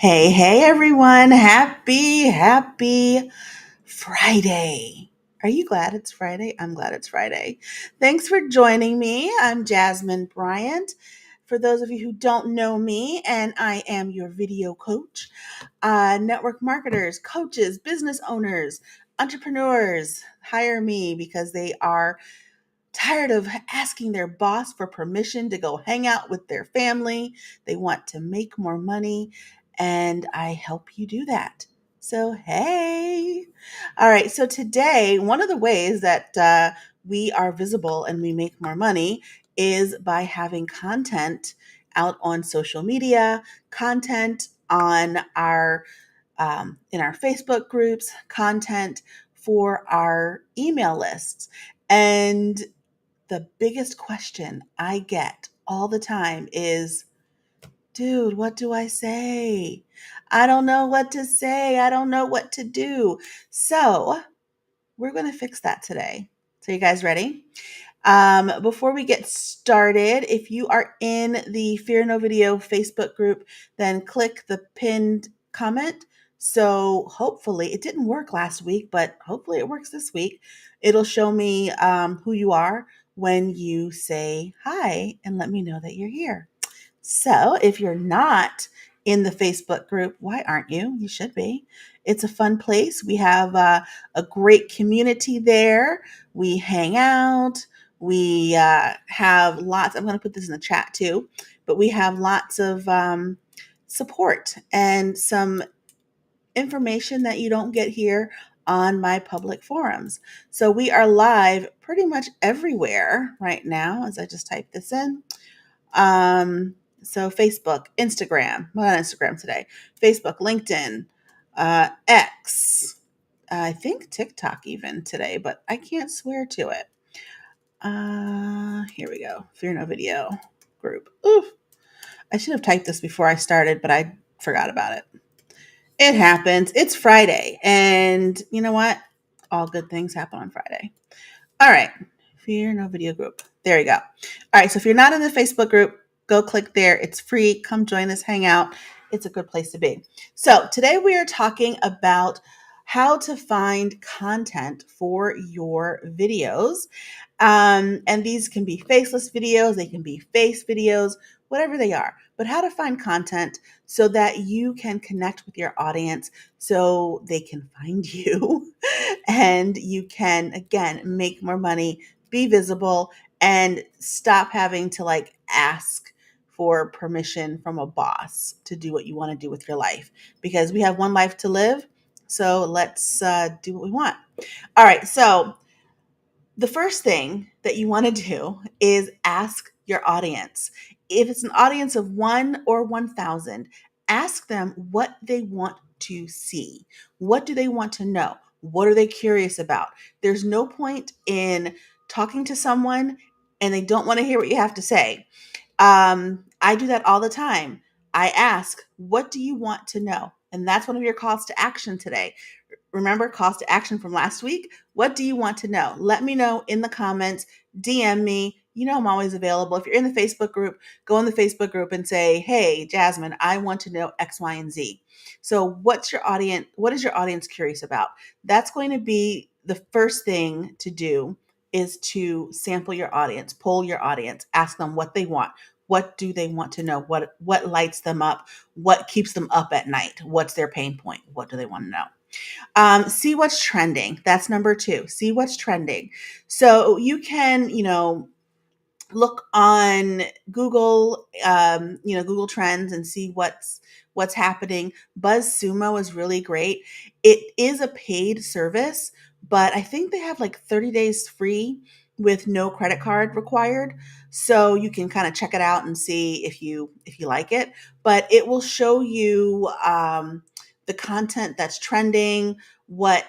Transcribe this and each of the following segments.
Hey, everyone. Happy Friday. Are you glad it's Friday? I'm glad it's Friday. Thanks for joining me. I'm Jasmine Bryant. For those of you who don't know me, and I am your video coach, network marketers, coaches, business owners, entrepreneurs hire me because they are tired of asking their boss for permission to go hang out with their family. They want to make more money, and I help you do that. So, hey. All right. So, today, one of the ways that we are visible and we make more money is by having content out on social media, content on our in our Facebook groups, content for our email lists. And the biggest question I get all the time is, dude, what do I say? I don't know what to say. I don't know what to do. So, we're going to fix that today. So, you guys ready? Before we get started, if you are in the Fear No Video Facebook group, then click the pinned comment. So hopefully, it didn't work last week, but hopefully it works this week. It'll show me who you are when you say hi and let me know that you're here. So if you're not in the Facebook group, why aren't you? You should be. It's a fun place. We have a great community there. We hang out. We have lots, I'm going to put this in the chat too, but we have lots of support and some information that you don't get here on my public forums. So we are live pretty much everywhere right now as I just type this in. So Facebook, Instagram, well, not Instagram today, Facebook, LinkedIn, X, I think TikTok even today, but I can't swear to it. Here we go. Fear No Video group. Oof. I should have typed this before I started, but I forgot about it. It happens. It's Friday. And you know what? All good things happen on Friday. All right. Fear No Video group. There you go. All right. So if you're not in the Facebook group, go click there. It's free. Come join us, hang out. It's a good place to be. So today we are talking about how to find content for your videos. And these can be faceless videos, they can be face videos, whatever they are, but how to find content so that you can connect with your audience so they can find you and you can, again, make more money, be visible, and stop having to ask for permission from a boss to do what you want to do with your life because we have one life to live. So let's do what we want. All right. So the first thing that you want to do is ask your audience. If it's an audience of 1 or 1,000, ask them what they want to see. What do they want to know? What are they curious about? There's no point in talking to someone and they don't want to hear what you have to say. I do that all the time. I ask, what do you want to know? And that's one of your calls to action today. Remember, calls to action from last week. What do you want to know? Let me know in the comments, DM me. You know I'm always available. If you're in the Facebook group, go in the Facebook group and say, hey, Jasmine, I want to know X, Y, and Z. So what's your audience? What is your audience curious about? That's going to be the first thing to do is to sample your audience, poll your audience, ask them what they want. What do they want to know? What lights them up? What keeps them up at night? What's their pain point? What do they want to know? See what's trending. That's number 2. See what's trending. So you can, look on Google, Google Trends and see what's happening. BuzzSumo is really great. It is a paid service, but I think they have 30 days free with no credit card required. So you can kind of check it out and see if you like it. But it will show you the content that's trending, what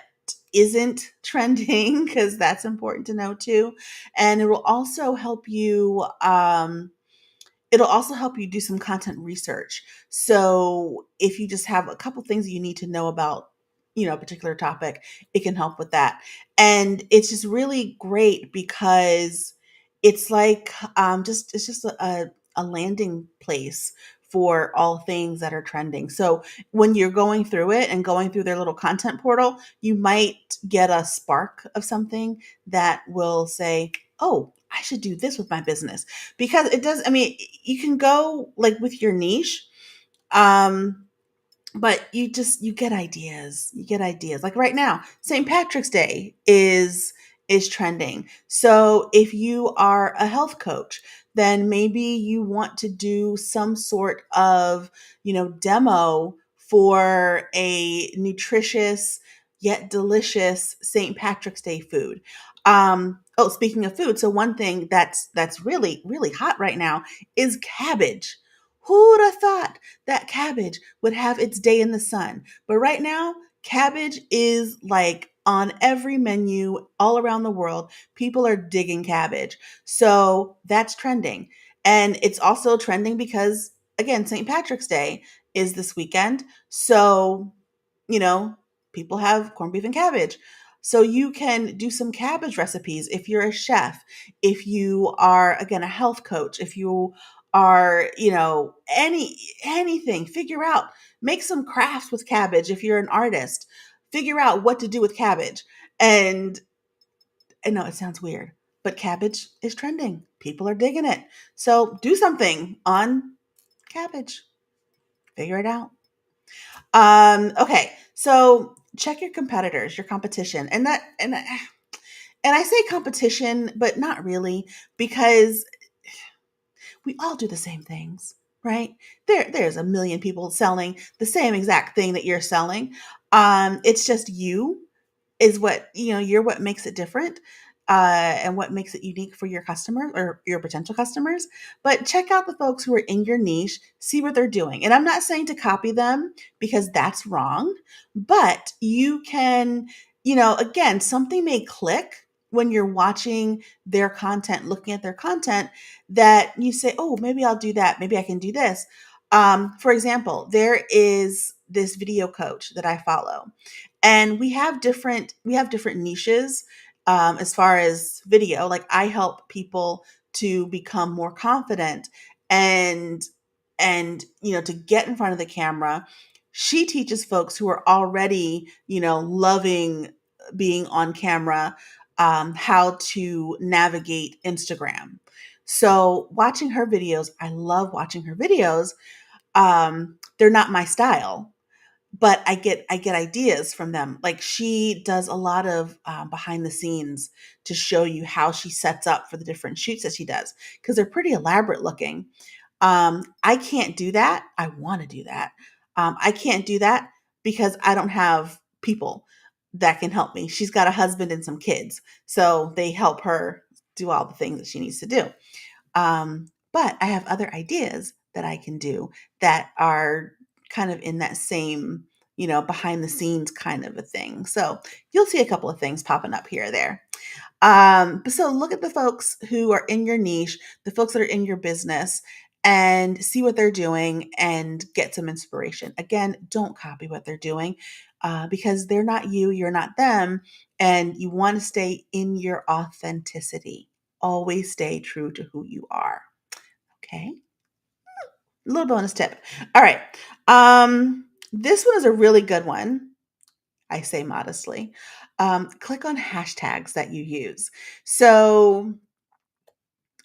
isn't trending, because that's important to know too. And it will also help you do some content research. So if you just have a couple things you need to know about a particular topic, it can help with that. And it's just really great because it's just a landing place for all things that are trending. So when you're going through it and going through their little content portal, you might get a spark of something that will say, oh, I should do this with my business. Because it does, I mean, you can go like with your niche. Um, but you get ideas. You get ideas. Like right now, St. Patrick's Day is trending. So if you are a health coach, then maybe you want to do some sort of, demo for a nutritious yet delicious St. Patrick's Day food. Oh, speaking of food, so one thing that's really really hot right now is cabbage. Who would have thought that cabbage would have its day in the sun? But right now, cabbage is like on every menu all around the world. People are digging cabbage. So that's trending. And it's also trending because, again, St. Patrick's Day is this weekend. So, you know, people have corned beef and cabbage. So you can do some cabbage recipes if you're a chef, if you are, again, a health coach, if you are, anything, figure out, make some crafts with cabbage if you're an artist. Figure out what to do with cabbage. And I know it sounds weird, but cabbage is trending. People are digging it. So do something on cabbage. Figure it out. Okay. So check your competitors, your competition. And I say competition, but not really, because we all do the same things, right? There's a million people selling the same exact thing that you're selling. It's just you is what, you're what makes it different, and what makes it unique for your customer or your potential customers. But check out the folks who are in your niche, see what they're doing. And I'm not saying to copy them, because that's wrong, but you can, again, something may click when you're watching their content, looking at their content, that you say, oh, maybe I'll do that. Maybe I can do this. For example, there is this video coach that I follow, and we have different niches, as far as video. Like, I help people to become more confident, and to get in front of the camera. She teaches folks who are already, loving being on camera, how to navigate Instagram. So watching her videos, I love watching her videos. They're not my style, but I get ideas from them. Like, she does a lot of behind the scenes to show you how she sets up for the different shoots that she does, because they're pretty elaborate looking. I can't do that. I want to do that. I can't do that because I don't have people that can help me. She's got a husband and some kids, so they help her do all the things that she needs to do. But I have other ideas that I can do that are kind of in that same, behind the scenes kind of a thing. So you'll see a couple of things popping up here or there. But so look at the folks who are in your niche, the folks that are in your business, and see what they're doing and get some inspiration. Again, don't copy what they're doing, because they're not you, you're not them, and you want to stay in your authenticity. Always stay true to who you are. Okay. Little bonus tip. All right. This one is a really good one. I say modestly. Click on hashtags that you use. So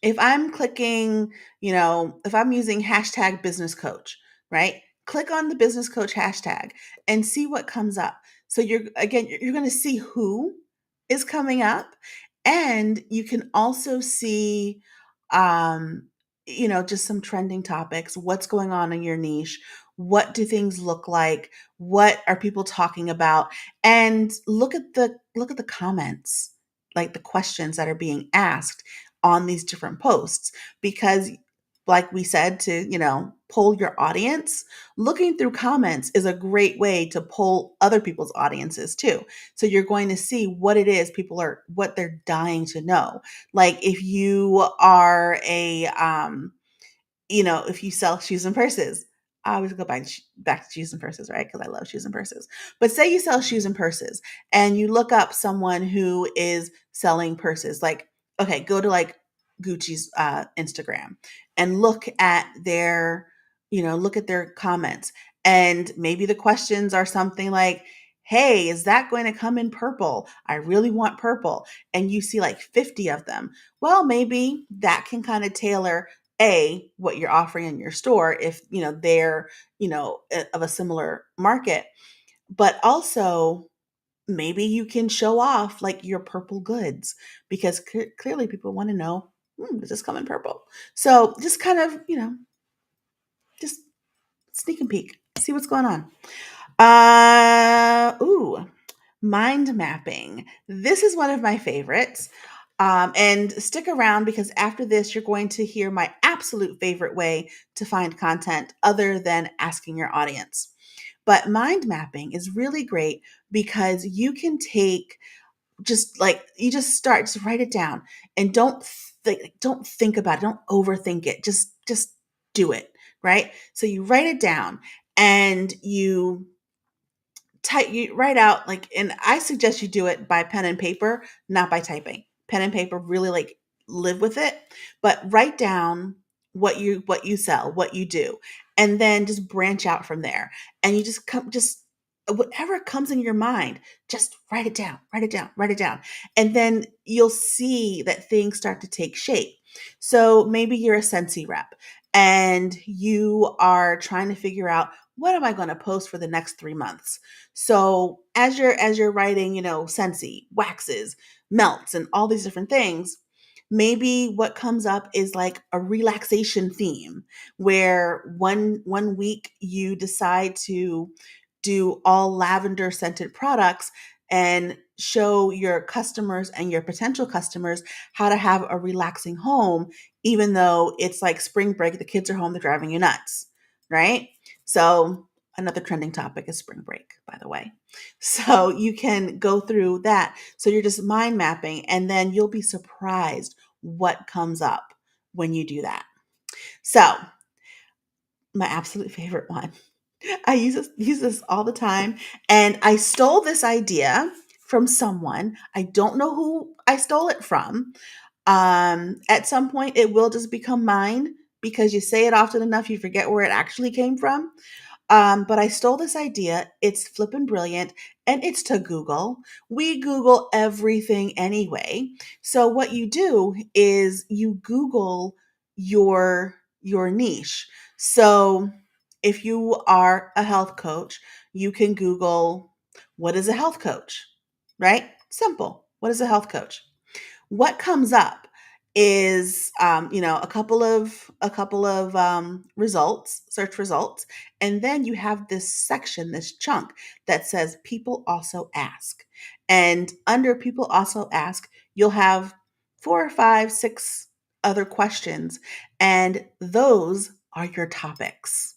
if I'm clicking, if I'm using hashtag business coach, right? Click on the business coach hashtag and see what comes up. So you're going to see who is coming up, and you can also see, um, just some trending topics. What's going on in your niche? What do things look like? What are people talking about? And look at the comments, like the questions that are being asked on these different posts, because, like we said, to poll your audience, looking through comments is a great way to poll other people's audiences too. So you're going to see what it is people are, what they're dying to know. Like, if you are if you sell shoes and purses, I always go back to shoes and purses, right? Because I love shoes and purses. But say you sell shoes and purses, and you look up someone who is selling purses. Like, okay, go to like Gucci's Instagram and look at their look at their comments. And maybe the questions are something like, hey, is that going to come in purple? I really want purple. And you see like 50 of them. Well, maybe that can kind of tailor what you're offering in your store if, they're, of a similar market. But also, maybe you can show off like your purple goods because clearly people want to know, does this come in purple? So just kind of, just sneak and peek, see what's going on. Ooh, mind mapping. This is one of my favorites. And stick around because after this, you're going to hear my absolute favorite way to find content other than asking your audience. But mind mapping is really great because you can take just like you just start to write it down and don't think about it, don't overthink it, just do it, right? So you write it down and you write out like, and I suggest you do it by pen and paper, not by typing. Pen and paper really like live with it, but write down what you sell, what you do, and then just branch out from there. And you just whatever comes in your mind, just write it down, write it down, write it down. And then you'll see that things start to take shape. So maybe you're a Scentsy rep and you are trying to figure out, what am I going to post for the next 3 months? So as you're writing, Scentsy, waxes, melts, and all these different things, maybe what comes up is like a relaxation theme where one week you decide to do all lavender scented products and show your customers and your potential customers how to have a relaxing home, even though it's like spring break, the kids are home, they're driving you nuts, right? So another trending topic is spring break, by the way. So you can go through that. So you're just mind mapping, and then you'll be surprised what comes up when you do that. So, my absolute favorite one. I use this all the time, and I stole this idea from someone. I don't know who I stole it from. At some point, it will just become mine because you say it often enough, you forget where it actually came from. But I stole this idea. It's flippin' brilliant, and it's to Google. We Google everything anyway. So what you do is you Google your niche. So if you are a health coach, you can Google, what is a health coach? Right? Simple. What is a health coach? What comes up is a couple of results, search results, and then you have this section, this chunk that says people also ask. And under people also ask, you'll have 4 or 5, 6 other questions, and those are your topics,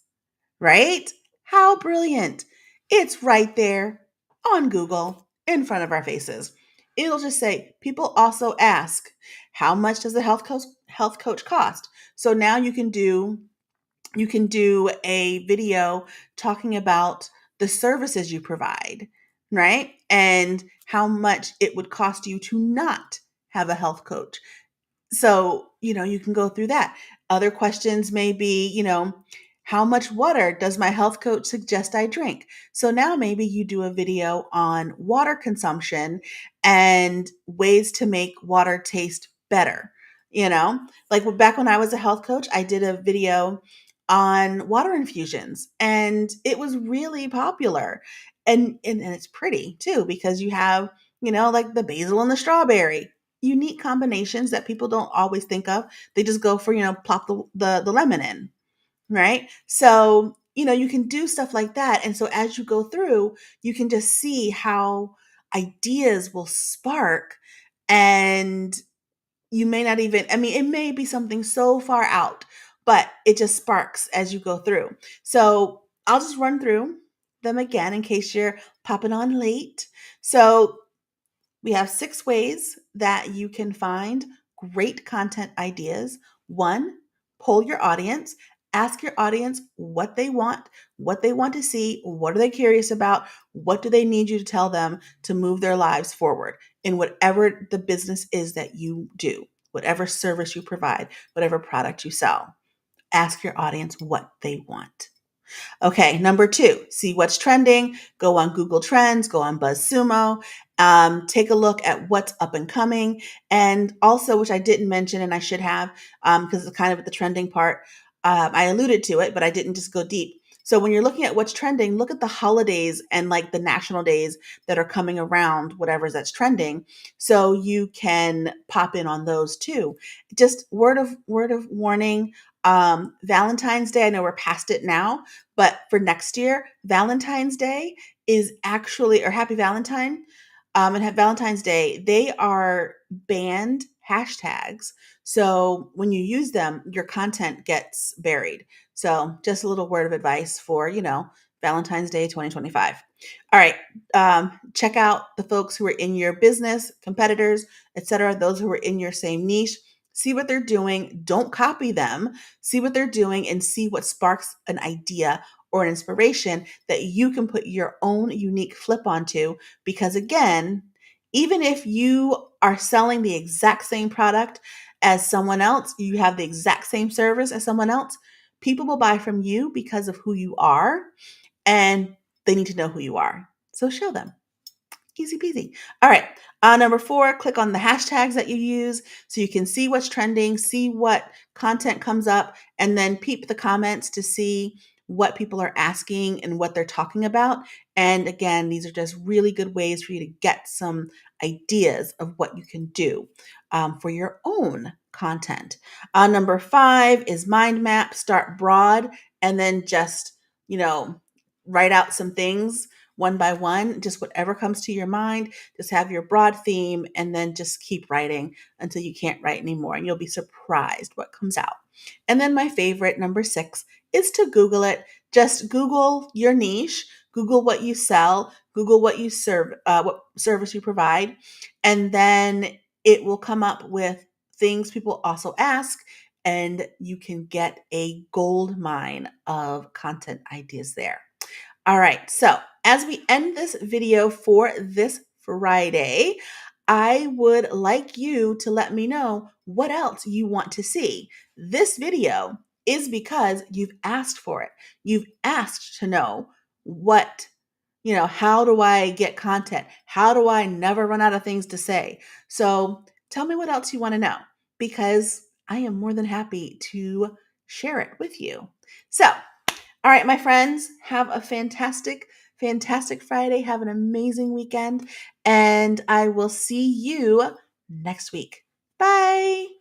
right? How brilliant. It's right there on Google in front of our faces. It'll just say, people also ask, how much does a health coach cost? So now you can do a video talking about the services you provide, right? And how much it would cost you to not have a health coach. So, you can go through that. Other questions may be, how much water does my health coach suggest I drink? So now maybe you do a video on water consumption and ways to make water taste better. Like back when I was a health coach, I did a video on water infusions and it was really popular. And it's pretty too because you have, like the basil and the strawberry, unique combinations that people don't always think of. They just go for, plop the lemon in, right? So, you can do stuff like that. And so as you go through, you can just see how ideas will spark, and you may not even, I mean, it may be something so far out, but it just sparks as you go through. So I'll just run through them again in case you're popping on late. So we have 6 ways that you can find great content ideas. One, poll your audience. Ask your audience what they want to see, what are they curious about, what do they need you to tell them to move their lives forward in whatever the business is that you do, whatever service you provide, whatever product you sell. Ask your audience what they want. Okay, number 2, see what's trending. Go on Google Trends, go on BuzzSumo, take a look at what's up and coming. And also, which I didn't mention and I should have, because it's kind of at the trending part, I alluded to it, but I didn't just go deep. So when you're looking at what's trending, look at the holidays and like the national days that are coming around, whatever's that's trending, so you can pop in on those too. Just word of warning. Valentine's Day, I know we're past it now, but for next year, Valentine's Day is actually, or Happy Valentine, and have Valentine's Day, they are banned hashtags. So when you use them, your content gets buried. So just a little word of advice for, Valentine's Day 2025. All right. Check out the folks who are in your business, competitors, etc., those who are in your same niche. See what they're doing. Don't copy them. See what they're doing and see what sparks an idea or an inspiration that you can put your own unique flip onto. Because again, even if you are selling the exact same product as someone else, you have the exact same service as someone else, people will buy from you because of who you are, and they need to know who you are. So show them. Easy peasy. All right. Number 4, click on the hashtags that you use so you can see what's trending, see what content comes up, and then peep the comments to see what people are asking and what they're talking about. And again, these are just really good ways for you to get some ideas of what you can do for your own content. Number 5 is mind map. Start broad and then just, write out some things one by one, just whatever comes to your mind. Just have your broad theme and then just keep writing until you can't write anymore. And you'll be surprised what comes out. And then my favorite, number 6, is to Google it. Just Google your niche, Google what you sell, Google what you serve, what service you provide, and then it will come up with things people also ask, and you can get a gold mine of content ideas there. All right, so as we end this video for this Friday, I would like you to let me know what else you want to see. This video is because you've asked for it. You've asked to know what, how do I get content? How do I never run out of things to say? So tell me what else you want to know, because I am more than happy to share it with you. So, all right, my friends, have a fantastic, fantastic Friday. Have an amazing weekend, and I will see you next week. Bye.